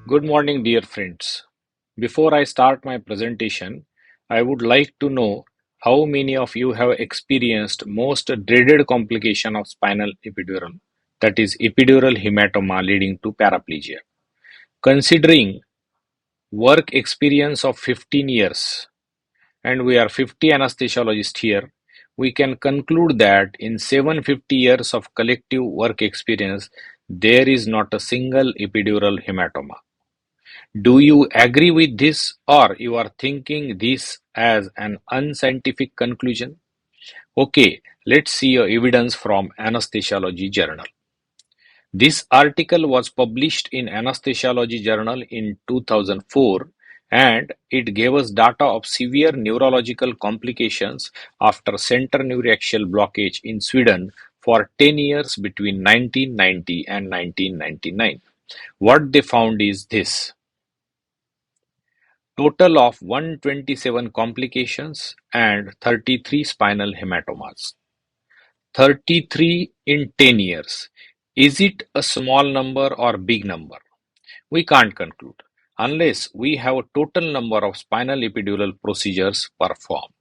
Good morning, dear friends. Before I start my presentation, I would like to know how many of you have experienced most dreaded complication of spinal epidural, that is epidural hematoma leading to paraplegia. Considering work experience of 15 years, and we are 50 anesthesiologists here, we can conclude that in 750 years of collective work experience, there is not a single epidural hematoma. Do you agree with this, or you are thinking this as an unscientific conclusion? Okay, let's see evidence from Anesthesiology Journal. This article was published in Anesthesiology Journal in 2004 and it gave us data of severe neurological complications after center neuraxial blockage in Sweden for 10 years between 1990 and 1999. What they found is this. Total of 127 complications and 33 spinal hematomas. 33 in 10 years. Is it a small number or big number? We can't conclude unless we have a total number of spinal epidural procedures performed.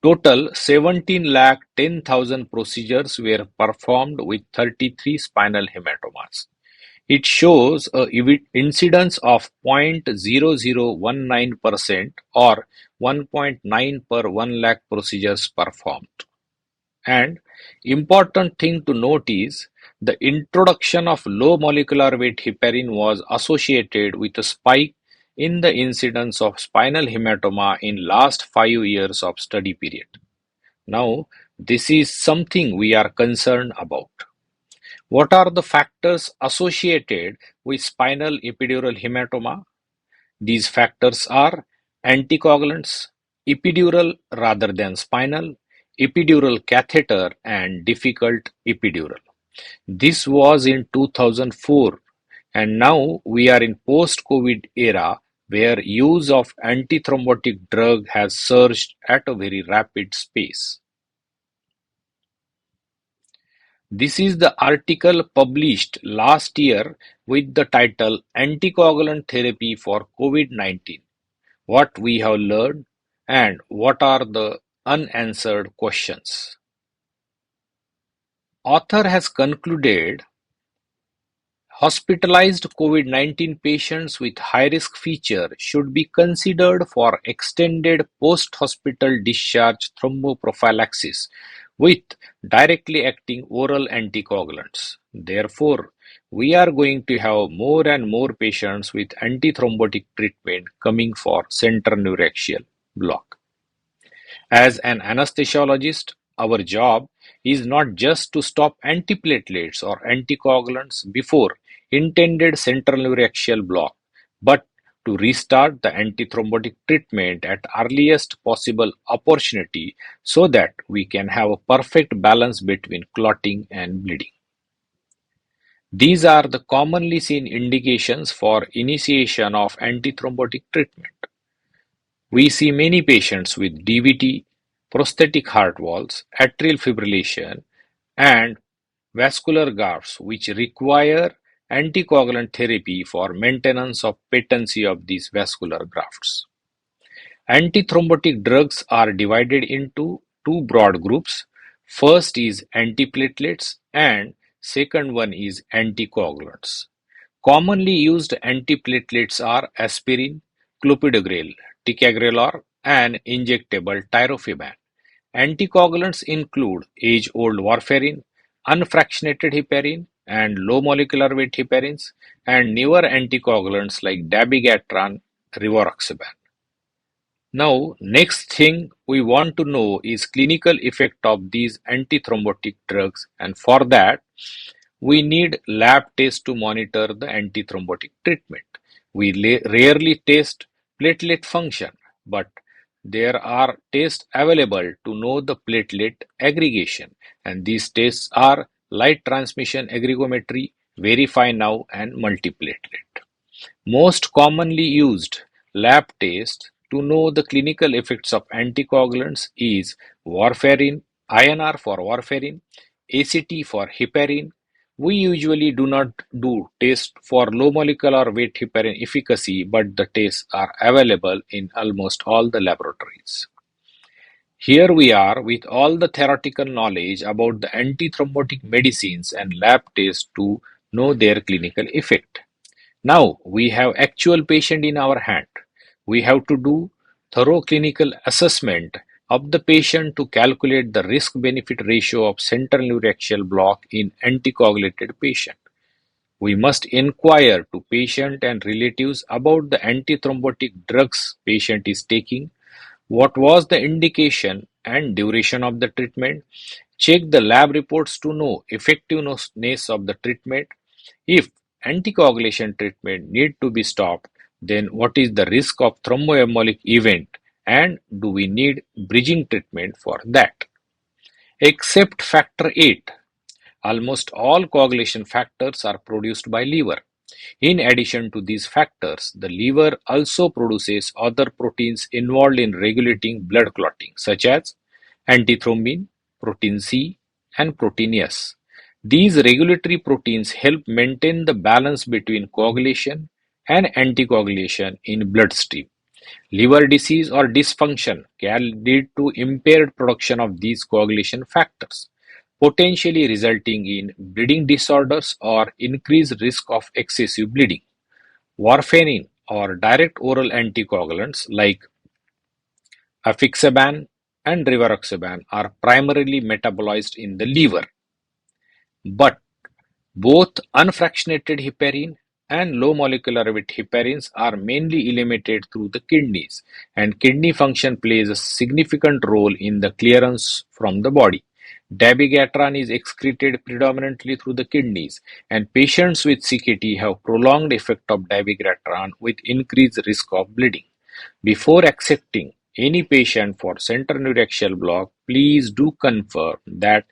Total 17 lakh 10,000 procedures were performed with 33 spinal hematomas. It shows a incidence of 0.0019% or 1.9 per 1 lakh procedures performed. And important thing to note is the introduction of low molecular weight heparin was associated with a spike in the incidence of spinal hematoma in last 5 years of study period. Now, this is something we are concerned about. What are the factors associated with spinal epidural hematoma? These factors are anticoagulants, epidural rather than spinal, epidural catheter, and difficult epidural. This was in 2004, and now we are in post-COVID era where use of antithrombotic drug has surged at a very rapid pace. This is the article published last year with the title Anticoagulant Therapy for COVID-19, What We Have Learned and What Are the Unanswered Questions. Author has concluded hospitalized COVID-19 patients with high-risk feature should be considered for extended post-hospital discharge thromboprophylaxis with directly acting oral anticoagulants. Therefore, we are going to have more and more patients with antithrombotic treatment coming for center neuraxial block. As an anesthesiologist, our job is not just to stop antiplatelets or anticoagulants before intended central neuraxial block, but to restart the antithrombotic treatment at earliest possible opportunity so that we can have a perfect balance between clotting and bleeding. These are the commonly seen indications for initiation of antithrombotic treatment. We see many patients with DVT, prosthetic heart valves, atrial fibrillation, and vascular grafts which require anticoagulant therapy for maintenance of patency of these vascular grafts. Antithrombotic drugs are divided into two broad groups. First is antiplatelets and second one is anticoagulants. Commonly used antiplatelets are aspirin, clopidogrel, ticagrelor, and injectable tirofiban. Anticoagulants include age-old warfarin, unfractionated heparin, and low molecular weight heparins, and newer anticoagulants like dabigatran, rivaroxaban. Now, next thing we want to know is clinical effect of these antithrombotic drugs, and for that, we need lab tests to monitor the antithrombotic treatment. We rarely test platelet function, but there are tests available to know the platelet aggregation, and these tests are light transmission aggregometry, Verify Now, and multiplatelet. Most commonly used lab tests to know the clinical effects of anticoagulants is warfarin, INR for warfarin, ACT for heparin, We usually do not do tests for low molecular weight heparin efficacy, but the tests are available in almost all the laboratories. Here we are with all the theoretical knowledge about the antithrombotic medicines and lab tests to know their clinical effect. Now we have actual patient in our hand. We have to do thorough clinical assessment of the patient to calculate the risk-benefit ratio of central neuraxial block in anticoagulated patient. We must inquire to patient and relatives about the antithrombotic drugs patient is taking, what was the indication and duration of the treatment, check the lab reports to know effectiveness of the treatment. If anticoagulation treatment need to be stopped, then what is the risk of thromboembolic event and do we need bridging treatment for that? Except factor 8, almost all coagulation factors are produced by liver. In addition to these factors, the liver also produces other proteins involved in regulating blood clotting, such as antithrombin, protein C, and protein S. These regulatory proteins help maintain the balance between coagulation and anticoagulation in bloodstream. Liver disease or dysfunction can lead to impaired production of these coagulation factors, potentially resulting in bleeding disorders or increased risk of excessive bleeding. Warfarin or direct oral anticoagulants like apixaban and rivaroxaban are primarily metabolized in the liver, but both unfractionated heparin and low molecular weight heparins are mainly eliminated through the kidneys, and kidney function plays a significant role in the clearance from the body. Dabigatran is excreted predominantly through the kidneys, and patients with CKD have prolonged effect of dabigatran with increased risk of bleeding. Before accepting any patient for central neuraxial block, please do confirm that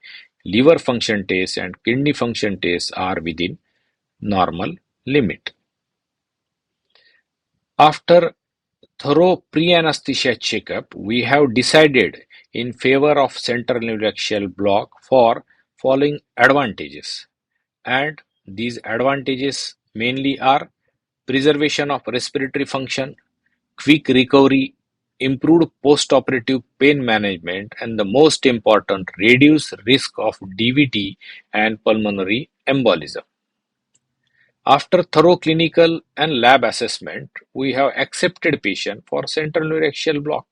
liver function tests and kidney function tests are within normal limit. After thorough pre-anesthesia checkup, we have decided in favor of central neuraxial block for following advantages, and these advantages mainly are preservation of respiratory function, quick recovery, improved post-operative pain management, and the most important, reduced risk of DVT and pulmonary embolism. After thorough clinical and lab assessment, we have accepted patient for central neuraxial block.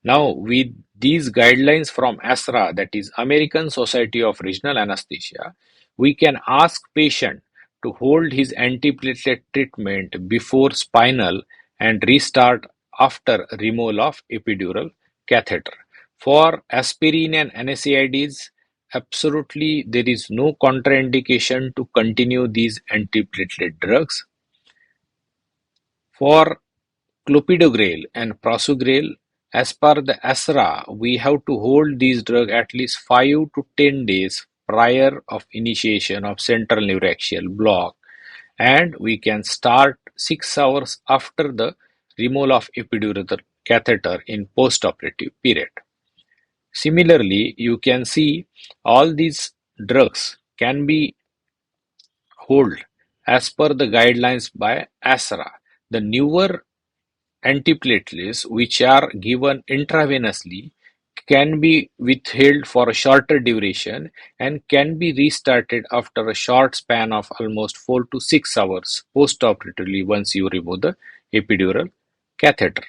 Now, with these guidelines from ASRA, that is American Society of Regional Anesthesia, we can ask patient to hold his antiplatelet treatment before spinal and restart after removal of epidural catheter. For aspirin and NSAIDs, absolutely there is no contraindication to continue these antiplatelet drugs. For clopidogrel and prasugrel, as per the ASRA, we have to hold these drugs at least 5 to 10 days prior of initiation of central neuraxial block, and we can start 6 hours after the removal of epidural catheter in post-operative period. Similarly, you can see all these drugs can be held as per the guidelines by ASRA. The newer antiplatelets, which are given intravenously, can be withheld for a shorter duration and can be restarted after a short span of almost 4 to 6 hours post-operatively once you remove the epidural catheter.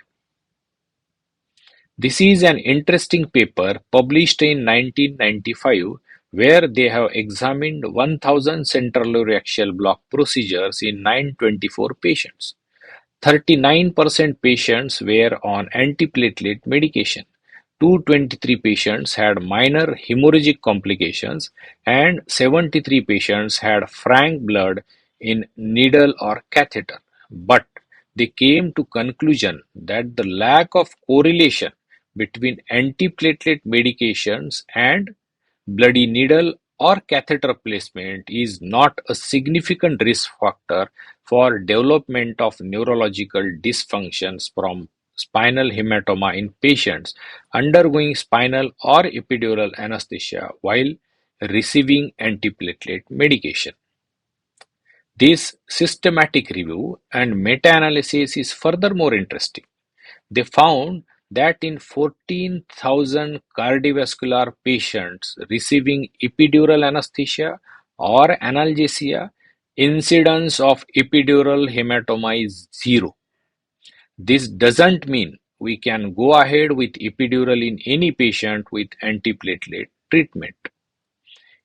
This is an interesting paper published in 1995 where they have examined 1000 central neuraxial block procedures in 924 patients. 39% patients were on antiplatelet medication. 223 patients had minor hemorrhagic complications and 73 patients had frank blood in needle or catheter. But they came to conclusion that the lack of correlation between antiplatelet medications and bloody needle or catheter placement is not a significant risk factor for development of neurological dysfunctions from spinal hematoma in patients undergoing spinal or epidural anesthesia, while receiving antiplatelet medication. This systematic review and meta-analysis is furthermore interesting. They found that in 14,000 cardiovascular patients receiving epidural anesthesia or analgesia, incidence of epidural hematoma is zero. This doesn't mean we can go ahead with epidural in any patient with antiplatelet treatment.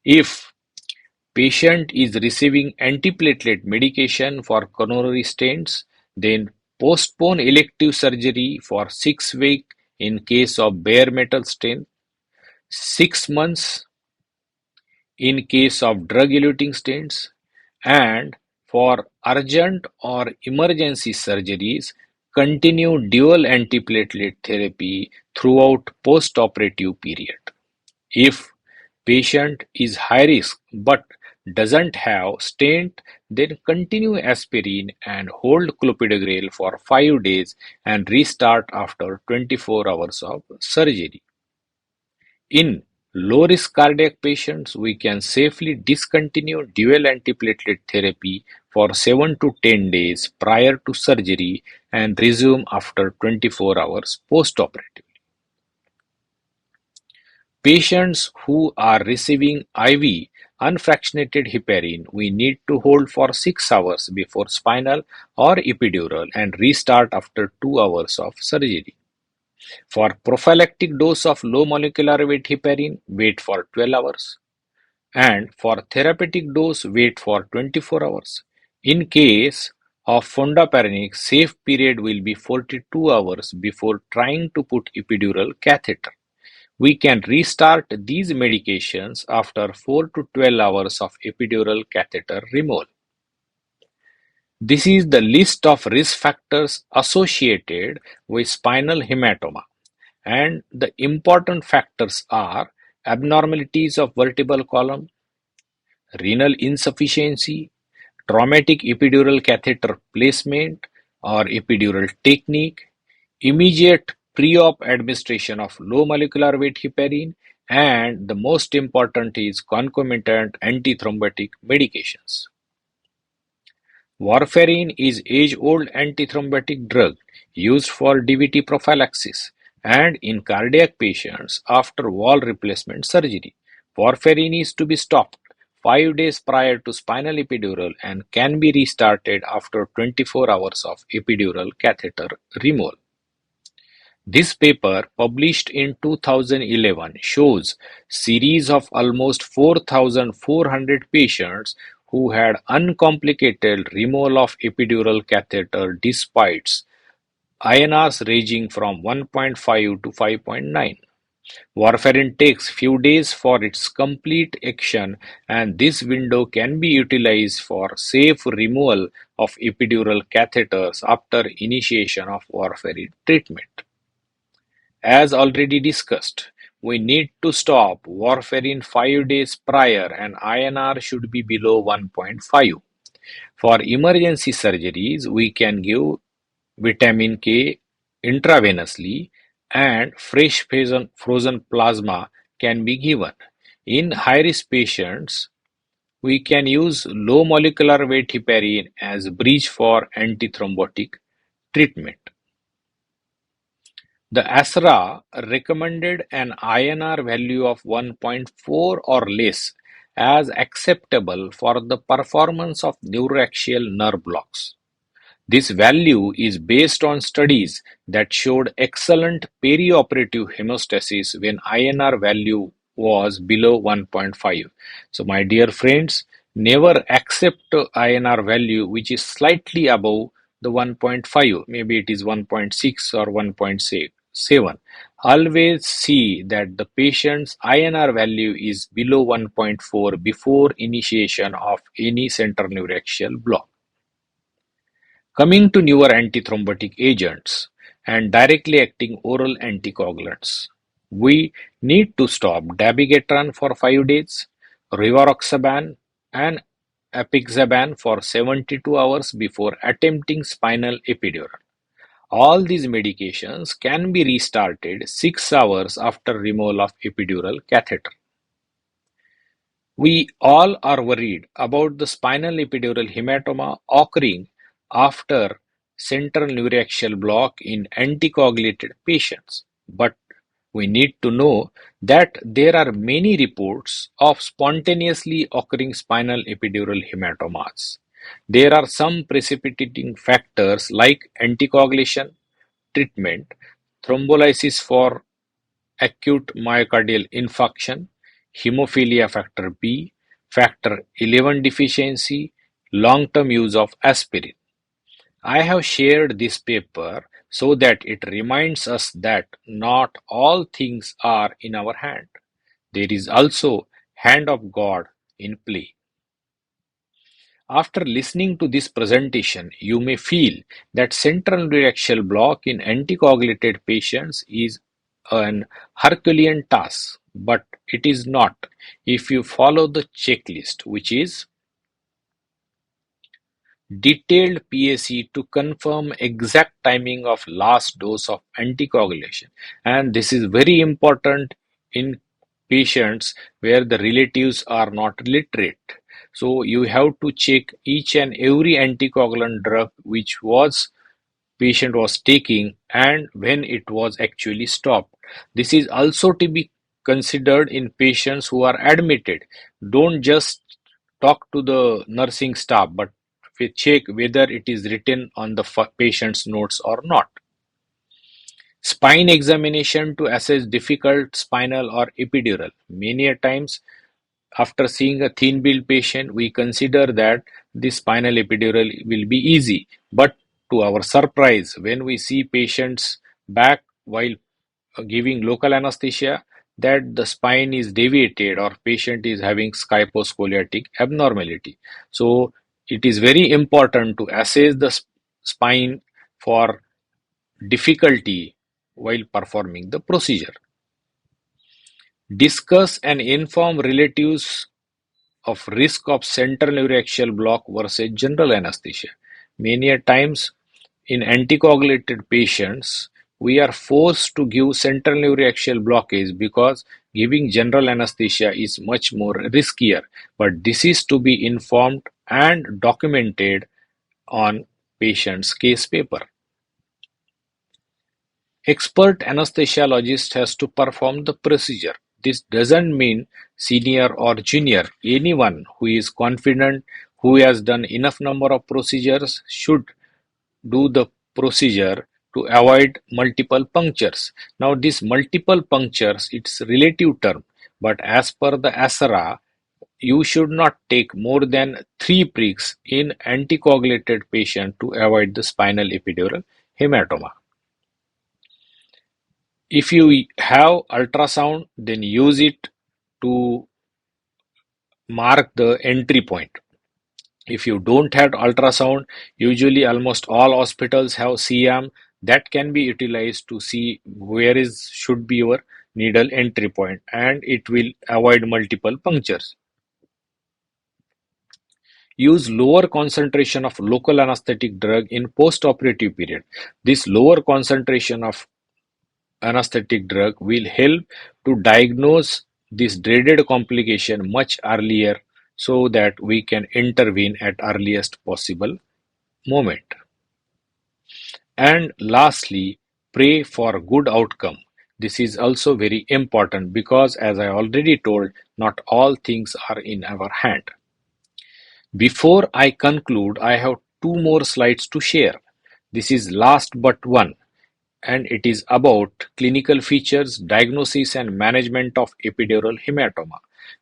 If patient is receiving antiplatelet medication for coronary stents, then postpone elective surgery for 6 weeks in case of bare metal stent, 6 months in case of drug-eluting stents, and for urgent or emergency surgeries, continue dual antiplatelet therapy throughout post-operative period. If patient is high risk but doesn't have stent, then continue aspirin and hold clopidogrel for 5 days and restart after 24 hours of surgery. In low-risk cardiac patients, we can safely discontinue dual antiplatelet therapy for 7 to 10 days prior to surgery and resume after 24 hours postoperatively. Patients who are receiving IV unfractionated heparin, we need to hold for 6 hours before spinal or epidural and restart after 2 hours of surgery. For prophylactic dose of low molecular weight heparin, wait for 12 hours. And for therapeutic dose, wait for 24 hours. In case of fondaparinix, safe period will be 42 hours before trying to put epidural catheter. We can restart these medications after 4 to 12 hours of epidural catheter removal. This is the list of risk factors associated with spinal hematoma, and the important factors are abnormalities of vertebral column, renal insufficiency, traumatic epidural catheter placement or epidural technique, immediate pre-op administration of low molecular weight heparin, and the most important is concomitant antithrombotic medications. Warfarin is age-old antithrombotic drug used for DVT prophylaxis and in cardiac patients after wall replacement surgery. Warfarin is to be stopped 5 days prior to spinal epidural and can be restarted after 24 hours of epidural catheter removal. This paper, published in 2011, shows series of almost 4,400 patients who had uncomplicated removal of epidural catheter despite INRs ranging from 1.5 to 5.9. Warfarin takes few days for its complete action, and this window can be utilized for safe removal of epidural catheters after initiation of warfarin treatment. As already discussed, we need to stop warfarin 5 days prior and INR should be below 1.5. For emergency surgeries, we can give vitamin K intravenously and fresh frozen plasma can be given. In high-risk patients, we can use low molecular weight heparin as bridge for antithrombotic treatment. The ASRA recommended an INR value of 1.4 or less as acceptable for the performance of neuraxial nerve blocks. This value is based on studies that showed excellent perioperative hemostasis when INR value was below 1.5. So my dear friends, never accept INR value which is slightly above the 1.5. Maybe it is 1.6 or 1.7. Always see that the patient's INR value is below 1.4 before initiation of any central neuraxial block. Coming to newer antithrombotic agents and directly acting oral anticoagulants, we need to stop dabigatran for 5 days, rivaroxaban and apixaban for 72 hours before attempting spinal epidural. All these medications can be restarted 6 hours after removal of epidural catheter. We all are worried about the spinal epidural hematoma occurring after central neuraxial block in anticoagulated patients. But we need to know that there are many reports of spontaneously occurring spinal epidural hematomas. There are some precipitating factors like anticoagulation, treatment, thrombolysis for acute myocardial infarction, hemophilia factor B, factor 11 deficiency, long-term use of aspirin. I have shared this paper so that it reminds us that not all things are in our hand. There is also hand of God in play. After listening to this presentation, you may feel that central neuraxial block in anticoagulated patients is an Herculean task, but it is not if you follow the checklist, which is detailed PAC to confirm exact timing of last dose of anticoagulation. And this is very important in patients where the relatives are not literate. So you have to check each and every anticoagulant drug which was patient was taking and when it was actually stopped. This is also to be considered in patients who are admitted. Don't just talk to the nursing staff, but check whether it is written on the patient's notes or not. Spine examination to assess difficult spinal or epidural. Many a times after seeing a thin bill patient, we consider that the spinal epidural will be easy. But to our surprise, when we see patients back while giving local anesthesia, that the spine is deviated or patient is having skyposcoliotic abnormality. So it is very important to assess the spine for difficulty while performing the procedure. Discuss and inform relatives of risk of central neuraxial block versus general anesthesia. Many a times in anticoagulated patients, we are forced to give central neuraxial blockage because giving general anesthesia is much more riskier. But this is to be informed and documented on patient's case paper. Expert anesthesiologist has to perform the procedure. This doesn't mean senior or junior. Anyone who is confident, who has done enough number of procedures should do the procedure to avoid multiple punctures. Now this multiple punctures, it's a relative term, but as per the ASRA, you should not take more than 3 pricks in anticoagulated patient to avoid the spinal epidural hematoma. If you have ultrasound, then use it to mark the entry point. If you don't have ultrasound, usually almost all hospitals have CM that can be utilized to see where is should be your needle entry point, and it will avoid multiple punctures. Use lower concentration of local anesthetic drug in post-operative period. This lower concentration of anesthetic drug will help to diagnose this dreaded complication much earlier so that we can intervene at earliest possible moment. And lastly, pray for good outcome. This is also very important because as I already told, not all things are in our hand. Before I conclude, I have two more slides to share. This is last but one, and it is about clinical features, diagnosis and management of epidural hematoma.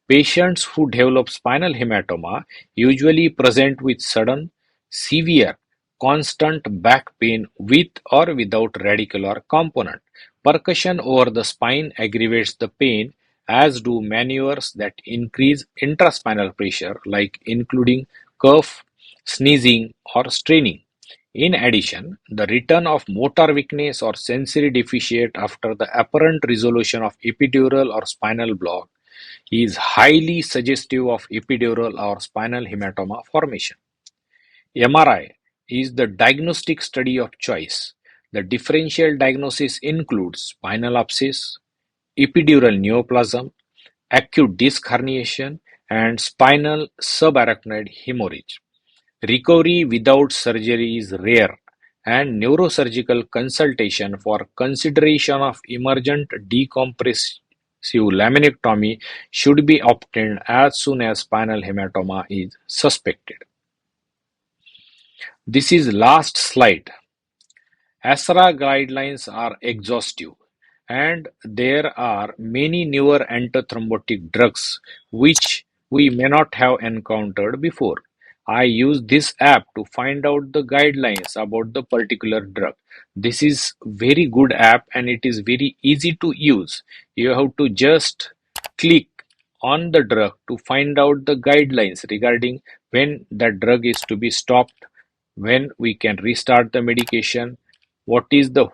Patients who develop spinal hematoma usually present with sudden, severe, constant back pain with or without radicular component. Percussion over the spine aggravates the pain, as do maneuvers that increase intraspinal pressure, like including cough, sneezing, or straining. In addition, the return of motor weakness or sensory deficit after the apparent resolution of epidural or spinal block is highly suggestive of epidural or spinal hematoma formation. MRI is the diagnostic study of choice. The differential diagnosis includes spinal abscess, epidural neoplasm, acute disc herniation, and spinal subarachnoid hemorrhage. Recovery without surgery is rare, and neurosurgical consultation for consideration of emergent decompressive laminectomy should be obtained as soon as spinal hematoma is suspected. This is last slide. ASRA guidelines are exhaustive, and there are many newer antithrombotic drugs which we may not have encountered before. I use this app to find out the guidelines about the particular drug. This is very good app and it is very easy to use. You have to just click on the drug to find out the guidelines regarding when that drug is to be stopped, when we can restart the medication, what is the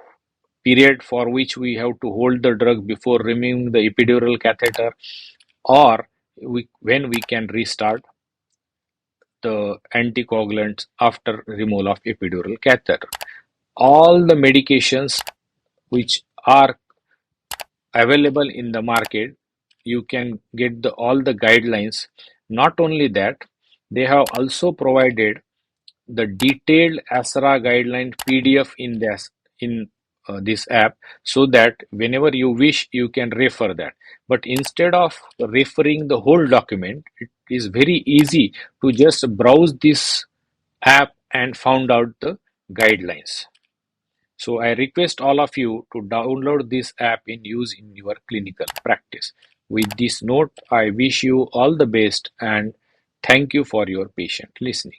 period for which we have to hold the drug before removing the epidural catheter, or when we can restart the anticoagulants after removal of epidural catheter. All the medications which are available in the market, you can get all the guidelines. Not only that, they have also provided the detailed ASRA guideline PDF in this app, so that whenever you wish you can refer that. But instead of referring the whole document, it is very easy to just browse this app and found out the guidelines. So I request all of you to download this app and use in your clinical practice. With this note, I wish you all the best and thank you for your patient listening.